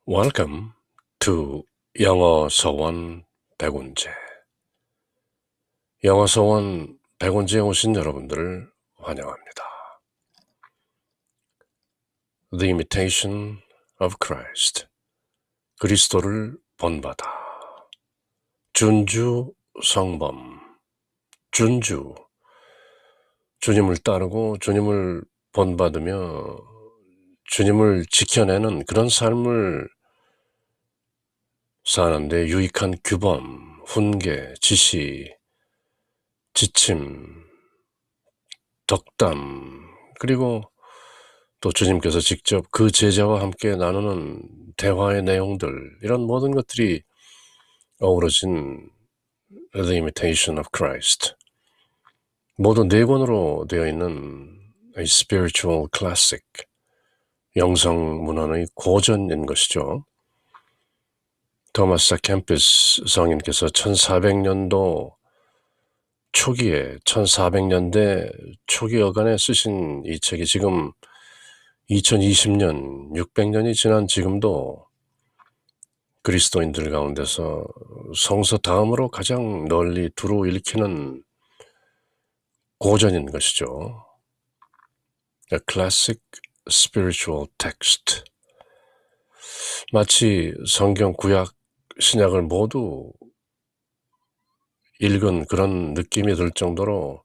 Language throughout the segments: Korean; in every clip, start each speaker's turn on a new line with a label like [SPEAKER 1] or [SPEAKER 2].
[SPEAKER 1] Welcome to 영어 서원 백운제. 영어 서원 백운제에 오신 여러분들을 환영합니다. The Imitation of Christ. 그리스도를 본받아. 준주 성범. 준주. 주님을 따르고 주님을 본받으며 주님을 지켜내는 그런 삶을 사는데 유익한 규범, 훈계, 지시, 지침, 덕담, 그리고 또 주님께서 직접 그 제자와 함께 나누는 대화의 내용들, 이런 모든 것들이 어우러진 The Imitation of Christ. 모두 4권으로 되어 있는 A Spiritual Classic, 영성 문헌의 고전인 것이죠. 토마스 캠피스 성인께서 1400년도 초기에 1400년대 초기 여간에 쓰신 이 책이 지금 2020년 600년이 지난 지금도 그리스도인들 가운데서 성서 다음으로 가장 널리 두루 읽히는 고전인 것이죠. A classic spiritual text. 마치 성경 구약 신약을 모두 읽은 그런 느낌이 들 정도로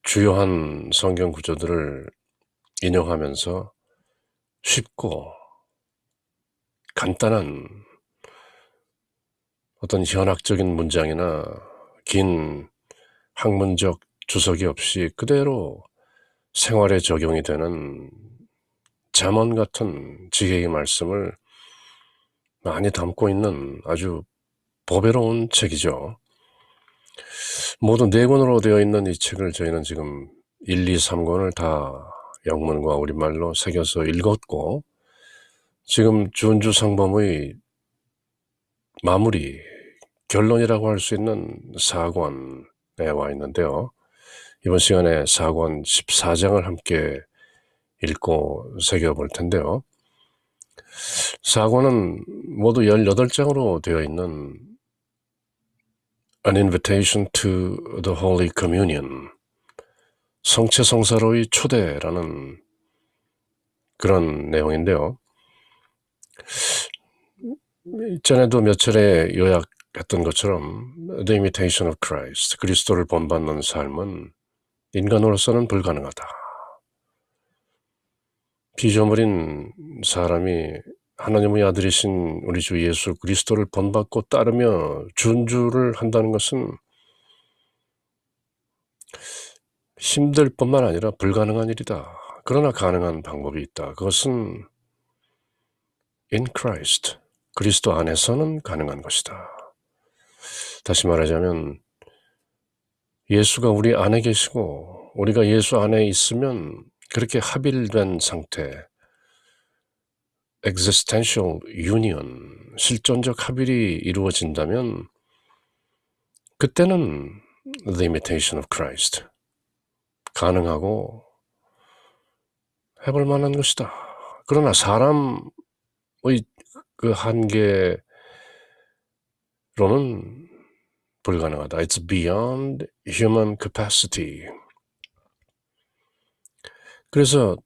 [SPEAKER 1] 주요한 성경 구조들을 인용하면서 쉽고 간단한 어떤 현학적인 문장이나 긴 학문적 주석이 없이 그대로 생활에 적용이 되는 잠언 같은 지혜의 말씀을 많이 담고 있는 아주 보배로운 책이죠. 모두 4권으로 되어 있는 이 책을 저희는 지금 1, 2, 3권을 다 영문과 우리말로 새겨서 읽었고, 지금 준주 성범의 마무리, 결론이라고 할 수 있는 4권에 와 있는데요. 이번 시간에 4권 14장을 함께 읽고 새겨볼 텐데요. 4권은 모두 18장으로 되어 있는 An Invitation to the Holy Communion, 성체성사로의 초대라는 그런 내용인데요. 이전에도 몇 차례 요약했던 것처럼 The Imitation of Christ, 그리스도를 본받는 삶은 인간으로서는 불가능하다. 피조물인 사람이 하나님의 아들이신 우리 주 예수 그리스도를 본받고 따르며 준주를 한다는 것은 힘들 뿐만 아니라 불가능한 일이다. 그러나 가능한 방법이 있다. 그것은 in Christ, 그리스도 안에서는 가능한 것이다. 다시 말하자면 예수가 우리 안에 계시고 우리가 예수 안에 있으면 그렇게 합일된 상태, existential union, 실존적 합일이 이루어진다면 그때는 the imitation of Christ, 가능하고 해볼 만한 것이다. 그러나 사람의 그 한계로는 불가능하다. It's beyond human capacity. 그래서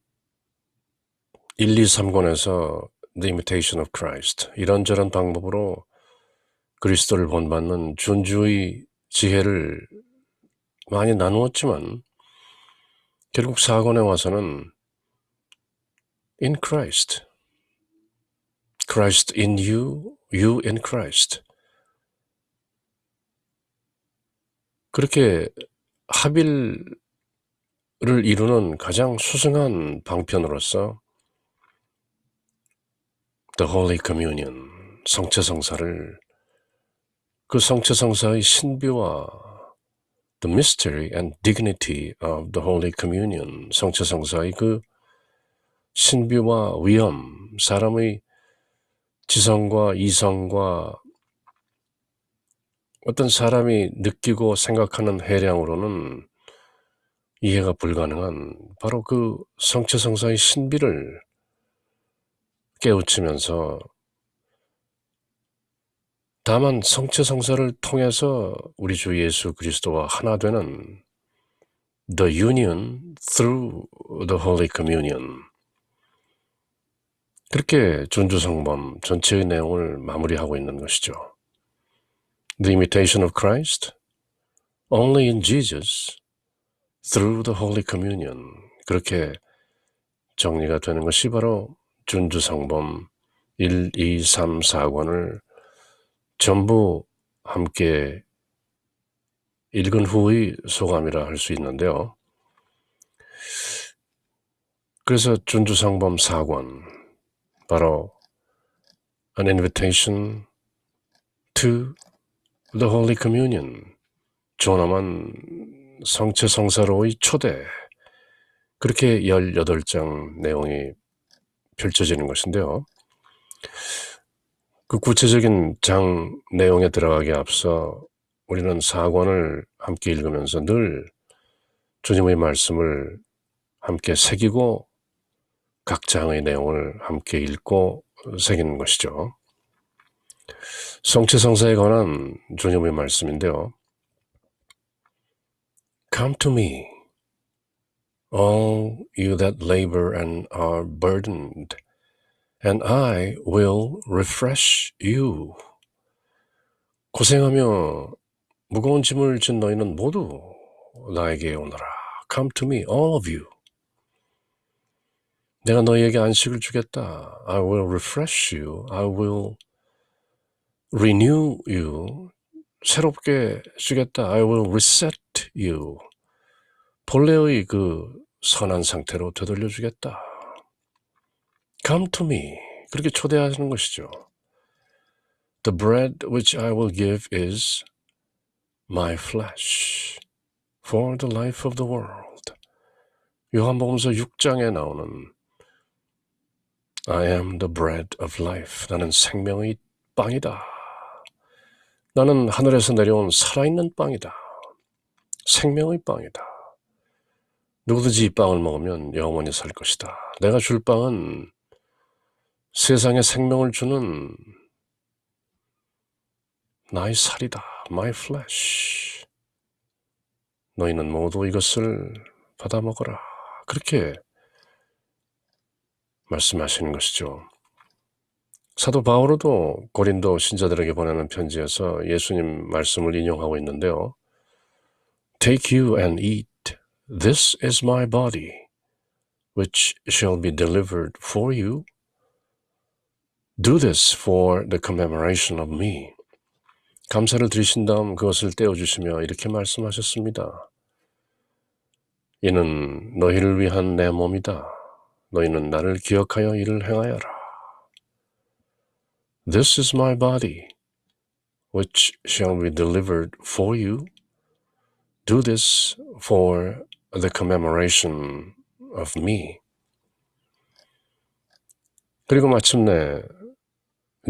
[SPEAKER 1] 1, 2, 3권에서 The Imitation of Christ, 이런저런 방법으로 그리스도를 본받는 준주의 지혜를 많이 나누었지만 결국 4권에 와서는 in Christ, Christ in you, you in Christ, 그렇게 합일을 이루는 가장 수승한 방편으로서 The Holy Communion, 성체성사를, 그 성체성사의 신비와 The mystery and dignity of the Holy Communion, 성체성사의 그 신비와 위엄, 사람의 지성과 이성과 어떤 사람이 느끼고 생각하는 해량으로는 이해가 불가능한 바로 그 성체성사의 신비를 깨우치면서 다만 성체성사를 통해서 우리 주 예수 그리스도와 하나 되는 the union through the Holy Communion, 그렇게 준주성범 전체의 내용을 마무리하고 있는 것이죠. The imitation of Christ, only in Jesus, through the Holy Communion, 그렇게 정리가 되는 것이 바로 준주성범 1, 2, 3, 4권을 전부 함께 읽은 후의 소감이라 할 수 있는데요. 그래서 준주성범 4권, 바로 An Invitation to the Holy Communion, 존엄한 성체성사로의 초대, 그렇게 18장 내용이 펼쳐지는 것인데요. 그 구체적인 장 내용에 들어가기 앞서 우리는 4권을 함께 읽으면서 늘 주님의 말씀을 함께 새기고 각 장의 내용을 함께 읽고 새기는 것이죠. 성체성사에 관한 주님의 말씀인데요. Come to me, all you that labor and are burdened, and I will refresh you. 고생하며 무거운 짐을 진 너희는 모두 나에게 오너라. Come to me, all of you. 내가 너희에게 안식을 주겠다. I will refresh you. I will renew you. 새롭게 주겠다. I will reset you. 본래의 그 선한 상태로 되돌려 주겠다. Come to me. 그렇게 초대하시는 것이죠. The bread which I will give is my flesh for the life of the world. 요한복음서 6장에 나오는 I am the bread of life. 나는 생명의 빵이다. 나는 하늘에서 내려온 살아있는 빵이다. 생명의 빵이다. 누구든지 이 빵을 먹으면 영원히 살 것이다. 내가 줄 빵은 세상에 생명을 주는 나의 살이다. My flesh. 너희는 모두 이것을 받아 먹어라. 그렇게 말씀하시는 것이죠. 사도 바울도 고린도 신자들에게 보내는 편지에서 예수님 말씀을 인용하고 있는데요. Take you and eat. This is my body, which shall be delivered for you. Do this for the commemoration of me. 감사를 드리신 다음 그것을 떼어주시며 이렇게 말씀하셨습니다. 이는 너희를 위한 내 몸이다. 너희는 나를 기억하여 이를 행하여라. This is my body, which shall be delivered for you. Do this for the commemoration of me. 그리고 마침내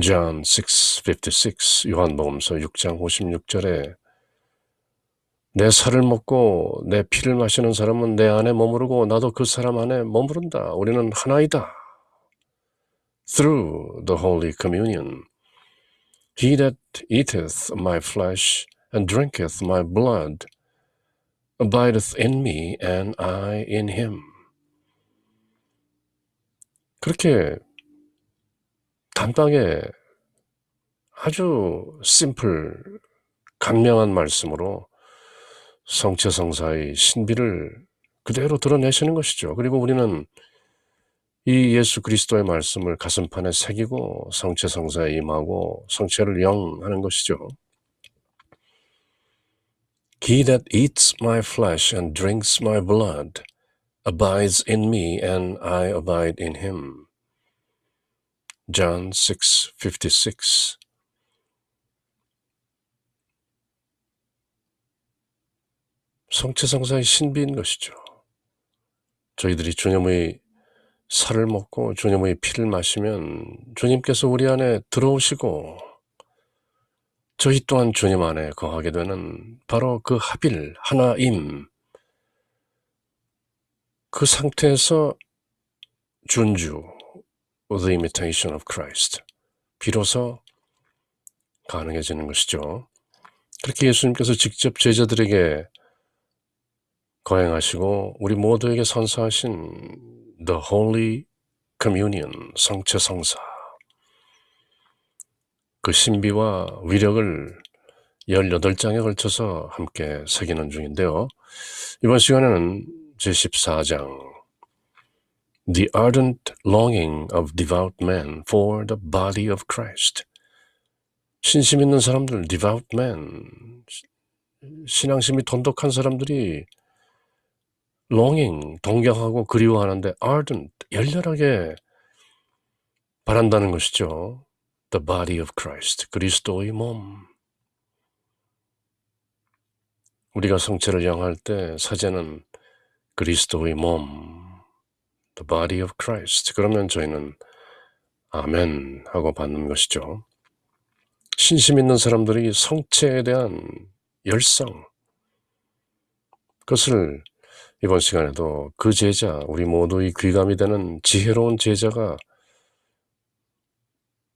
[SPEAKER 1] John 6:56, 요한복음서 6장 56절에 내 살을 먹고 내 피를 마시는 사람은 내 안에 머무르고 나도 그 사람 안에 머무른다. 우리는 하나이다. Through the Holy Communion. He that eateth my flesh and drinketh my blood abideth in me and I in him. 그렇게 단방에 아주 심플, 간명한 말씀으로 성체성사의 신비를 그대로 드러내시는 것이죠. 그리고 우리는 이 예수 그리스도의 말씀을 가슴판에 새기고 성체성사에 임하고 성체를 영하는 것이죠. He that eats my flesh and drinks my blood abides in me and I abide in him. John 6:56. 성체성사의 신비인 것이죠. 저희들이 주님의 살을 먹고 주님의 피를 마시면 주님께서 우리 안에 들어오시고 저희 또한 주님 안에 거하게 되는 바로 그 합일, 하나임, 그 상태에서 준주, the imitation of Christ, 비로소 가능해지는 것이죠. 그렇게 예수님께서 직접 제자들에게 거행하시고 우리 모두에게 선사하신 The Holy Communion, 성체성사, 그 신비와 위력을 18장에 걸쳐서 함께 새기는 중인데요. 이번 시간에는 제14장 The Ardent Longing of Devout Men for the Body of Christ, 신심 있는 사람들, devout men, 신앙심이 돈독한 사람들이 longing, 동경하고 그리워하는데 ardent, 열렬하게 바란다는 것이죠. The body of Christ, 그리스도의 몸. 우리가 성체를 향할 때 사제는 그리스도의 몸, the body of Christ. 그러면 저희는 아멘 하고 받는 것이죠. 신심 있는 사람들이 성체에 대한 열성, 그것을 이번 시간에도 그 제자, 우리 모두의 귀감이 되는 지혜로운 제자가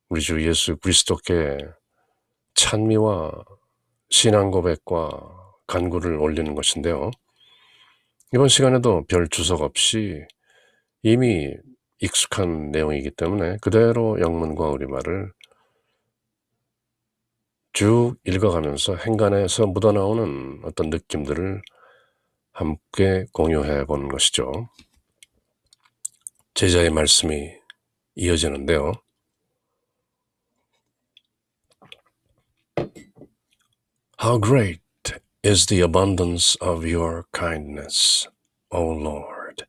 [SPEAKER 1] 우리 주 예수 그리스도께 찬미와 신앙 고백과 간구를 올리는 것인데요. 이번 시간에도 별 주석 없이 이미 익숙한 내용이기 때문에 그대로 영문과 우리말을 쭉 읽어가면서 행간에서 묻어나오는 어떤 느낌들을 함께 공유해 보는 것이죠. 제자의 말씀이 이어지는데요. How great is the abundance of your kindness, O Lord,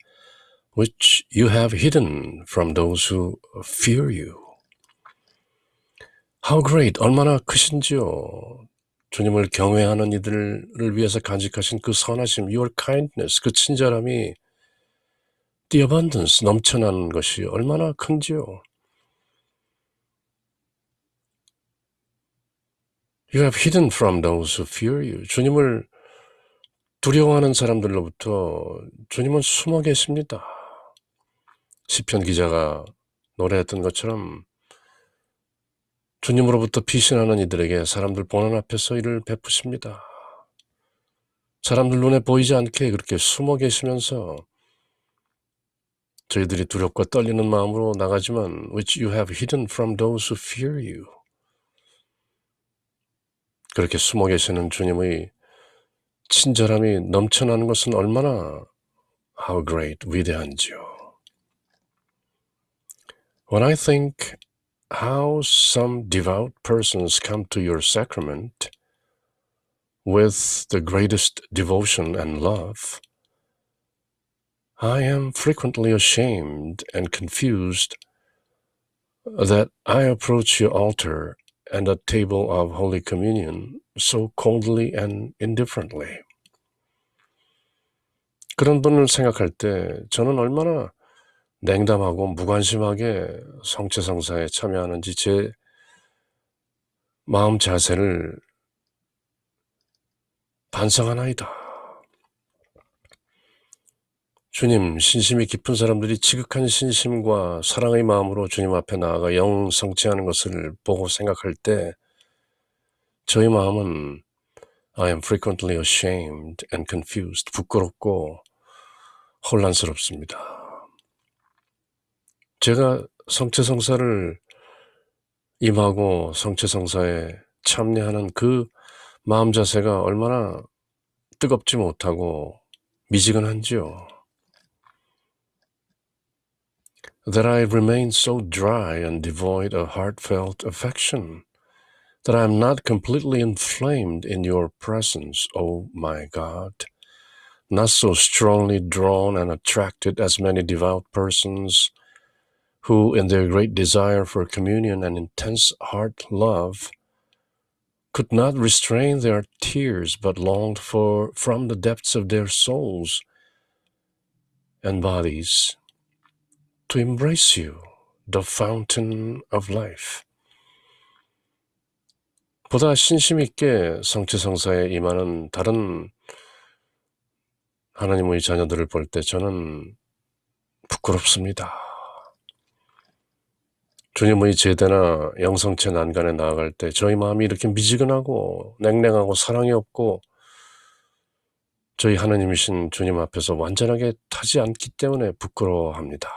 [SPEAKER 1] which you have hidden from those who fear you. How great, 얼마나 크신지요. 주님을 경외하는 이들을 위해서 간직하신 그 선하심, your kindness, 그 친절함이 the abundance, 넘쳐나는 것이 얼마나 큰지요. You have hidden from those who fear you. 주님을 두려워하는 사람들로부터 주님은 숨어 계십니다. 시편 기자가 노래했던 것처럼 주님으로부터 피신하는 이들에게 사람들 보는 앞에서 이를 베푸십니다. 사람들 눈에 보이지 않게 그렇게 숨어 계시면서 저희들이 두렵고 떨리는 마음으로 나가지만 which you have hidden from those who fear you. 그렇게 숨어 계시는 주님의 친절함이 넘쳐나는 것은 얼마나 how great, 위대한지요. When I think how some devout persons come to your sacrament with the greatest devotion and love, I am frequently ashamed and confused that I approach your altar and the table of Holy Communion so coldly and indifferently. 그런 분을 생각할 때 저는 얼마나 냉담하고 무관심하게 성체성사에 참여하는지 제 마음 자세를 반성하나이다. 주님, 신심이 깊은 사람들이 지극한 신심과 사랑의 마음으로 주님 앞에 나아가 영 성취하는 것을 보고 생각할 때 저희 마음은 I am frequently ashamed and confused, 부끄럽고 혼란스럽습니다. 제가 성체성사를 임하고 성체성사에 참여하는 그 마음 자세가 얼마나 뜨겁지 못하고 미지근한지요. That I remain so dry and devoid of heartfelt affection, that I am not completely inflamed in your presence, O my God, not so strongly drawn and attracted as many devout persons who, in their great desire for communion and intense heart love, could not restrain their tears but longed for, from the depths of their souls and bodies, to embrace you, the fountain of life. 보다 신심 있게 성체성사에 임하는 다른 하나님의 자녀들을 볼 때 저는 부끄럽습니다. 주님의 제대나 영성체 난간에 나아갈 때 저희 마음이 이렇게 미지근하고 냉랭하고 사랑이 없고 저희 하나님이신 주님 앞에서 완전하게 타지 않기 때문에 부끄러워합니다.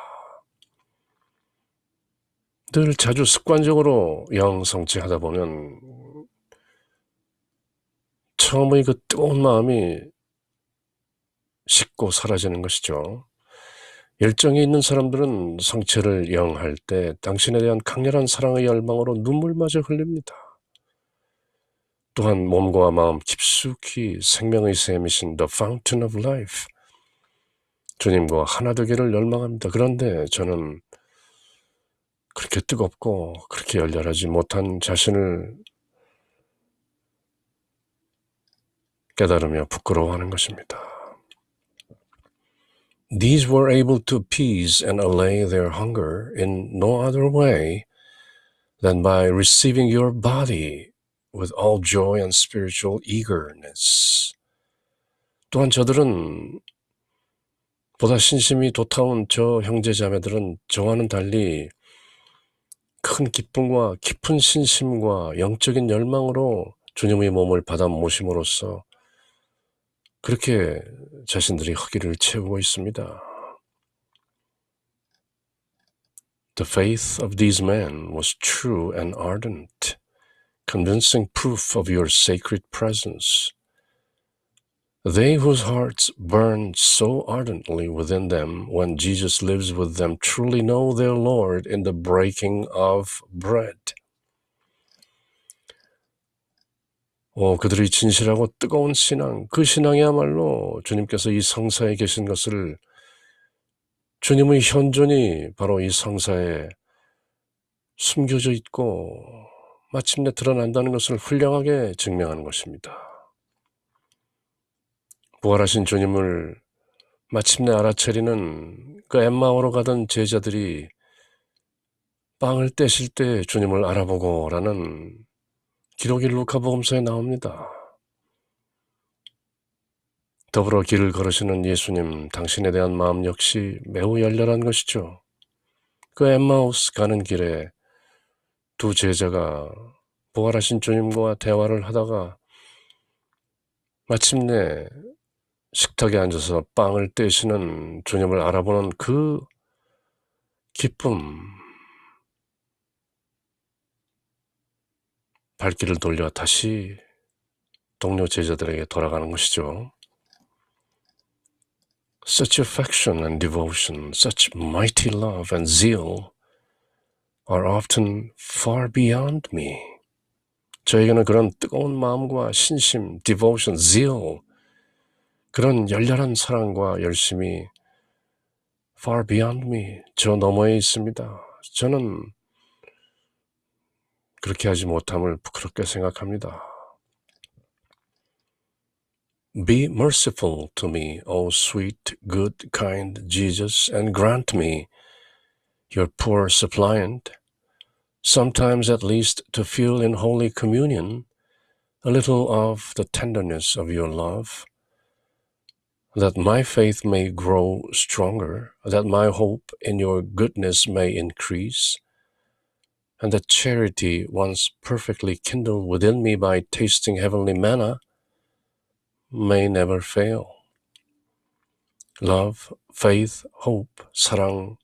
[SPEAKER 1] 늘 자주 습관적으로 영성체하다 보면 처음의 그 뜨거운 마음이 식고 사라지는 것이죠. 열정이 있는 사람들은 성체를 영할 때 당신에 대한 강렬한 사랑의 열망으로 눈물마저 흘립니다. 또한 몸과 마음 깊숙이 생명의 샘이신 The Fountain of Life, 주님과 하나 되기를 열망합니다. 그런데 저는 그렇게 뜨겁고 그렇게 열렬하지 못한 자신을 깨달으며 부끄러워하는 것입니다. These were able to appease and allay their hunger in no other way than by receiving your body with all joy and spiritual eagerness. 또한 저들은 보다 신심이 돋아온 저 형제자매들은 저와는 달리 큰 기쁨과 깊은 신심과 영적인 열망으로 주님의 몸을 받아 모심으로써 그렇게 자신들이 허기를 채우고 있습니다. The faith of these men was true and ardent, convincing proof of your sacred presence. They whose hearts burn so ardently within them when Jesus lives with them truly know their Lord in the breaking of bread. 그들의 진실하고 뜨거운 신앙, 그 신앙이야말로 주님께서 이 성사에 계신 것을 주님의 현존이 바로 이 성사에 숨겨져 있고 마침내 드러난다는 것을 훌륭하게 증명하는 것입니다. 부활하신 주님을 마침내 알아차리는 그 엠마오로 가던 제자들이 빵을 떼실 때 주님을 알아보고라는 기록이 루카복음서에 나옵니다. 더불어 길을 걸으시는 예수님, 당신에 대한 마음 역시 매우 열렬한 것이죠. 그 엠마우스 가는 길에 두 제자가 부활하신 주님과 대화를 하다가 마침내 식탁에 앉아서 빵을 떼시는 주님을 알아보는 그 기쁨, 발길을 돌려 다시 동료 제자들에게 돌아가는 것이죠. Such affection and devotion, such mighty love and zeal are often far beyond me. 저에게는 그런 뜨거운 마음과 신심, devotion, zeal, 그런 열렬한 사랑과 열심이 far beyond me, 저 너머에 있습니다. 저는 그렇게 하지 못함을 부끄럽게 생각합니다. Be merciful to me, O sweet, good, kind Jesus, and grant me, your poor suppliant, sometimes at least to feel in Holy Communion a little of the tenderness of your love, that my faith may grow stronger, that my hope in your goodness may increase, and that charity once perfectly kindled within me by tasting heavenly manna may never fail. Love, faith, hope, 사랑,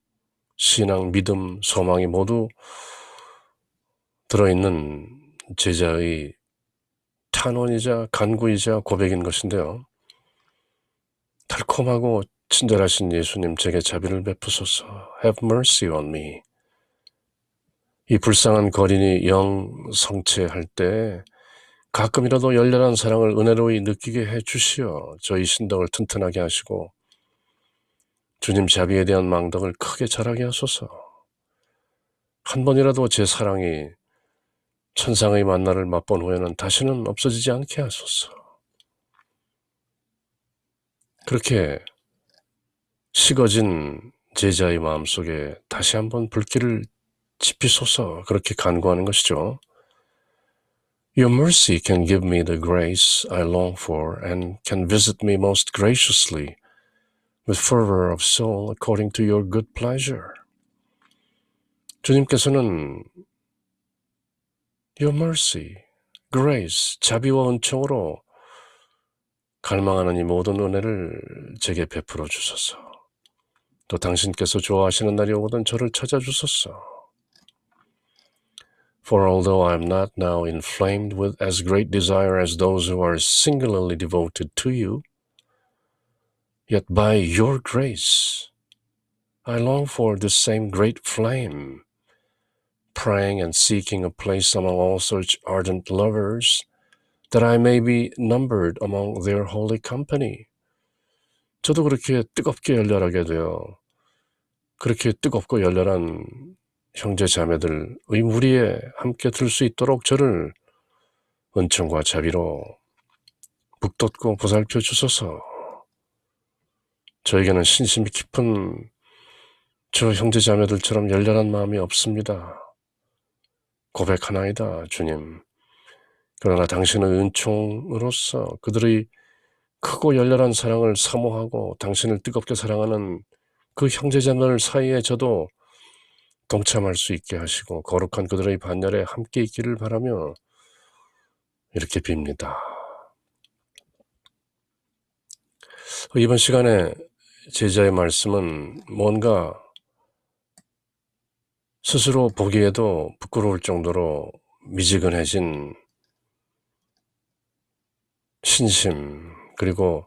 [SPEAKER 1] 신앙, 믿음, 소망이 모두 들어있는 제자의 탄원이자 간구이자 고백인 것인데요. 달콤하고 친절하신 예수님, 제게 자비를 베푸소서. Have mercy on me. 이 불쌍한 거린이 영성체할 때 가끔이라도 열렬한 사랑을 은혜로이 느끼게 해주시어 저희 신덕을 튼튼하게 하시고 주님 자비에 대한 망덕을 크게 자라게 하소서. 한 번이라도 제 사랑이 천상의 만나를 맛본 후에는 다시는 없어지지 않게 하소서. 그렇게 식어진 제자의 마음속에 다시 한번 불길을 지피소서, 그렇게 간구하는 것이죠. Your mercy can give me the grace I long for and can visit me most graciously with fervor of soul according to your good pleasure. 주님께서는 Your mercy, grace, 자비와 은총으로 갈망하는 이 모든 은혜를 제게 베풀어 주소서. 또 당신께서 좋아하시는 날이 오거든 저를 찾아주소서. For although I am not now inflamed with as great desire as those who are singularly devoted to you, yet by your grace I long for this same great flame, praying and seeking a place among all such ardent lovers, that I may be numbered among their holy company. 저도 그렇게 뜨겁게 열렬하게 되어 그렇게 뜨겁고 열렬한 형제 자매들의 무리에 함께 들 수 있도록 저를 은총과 자비로 북돋고 보살펴 주소서. 저에게는 신심이 깊은 저 형제 자매들처럼 열렬한 마음이 없습니다. 고백하나이다, 주님. 그러나 당신의 은총으로서 그들의 크고 열렬한 사랑을 사모하고 당신을 뜨겁게 사랑하는 그 형제자매들 사이에 저도 동참할 수 있게 하시고 거룩한 그들의 반열에 함께 있기를 바라며 이렇게 빕니다. 이번 시간에 제자의 말씀은 뭔가 스스로 보기에도 부끄러울 정도로 미지근해진 신심, 그리고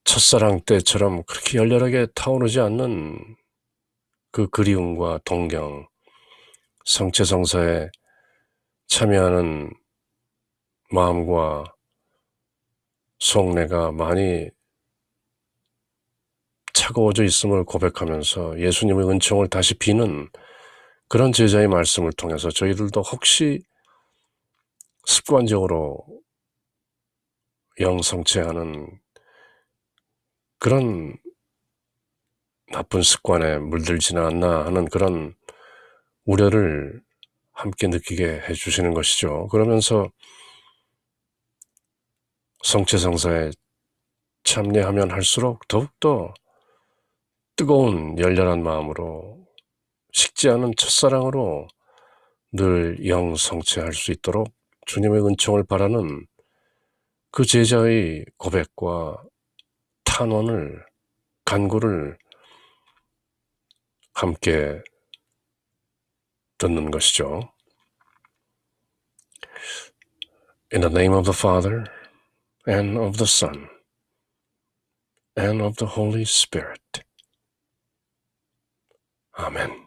[SPEAKER 1] 첫사랑 때처럼 그렇게 열렬하게 타오르지 않는 그 그리움과 동경, 성체성사에 참여하는 마음과 속내가 많이 차가워져 있음을 고백하면서 예수님의 은총을 다시 비는 그런 제자의 말씀을 통해서 저희들도 혹시 습관적으로 영성체하는 그런 나쁜 습관에 물들지는 않나 하는 그런 우려를 함께 느끼게 해주시는 것이죠. 그러면서 성체성사에 참여하면 할수록 더욱더 뜨거운 열렬한 마음으로 식지 않은 첫사랑으로 늘 영성체할 수 있도록 주님의 은총을 바라는 그 제자의 고백과 탄원을, 간구를 함께 듣는 것이죠. In the name of the Father, and of the Son, and of the Holy Spirit. Amen.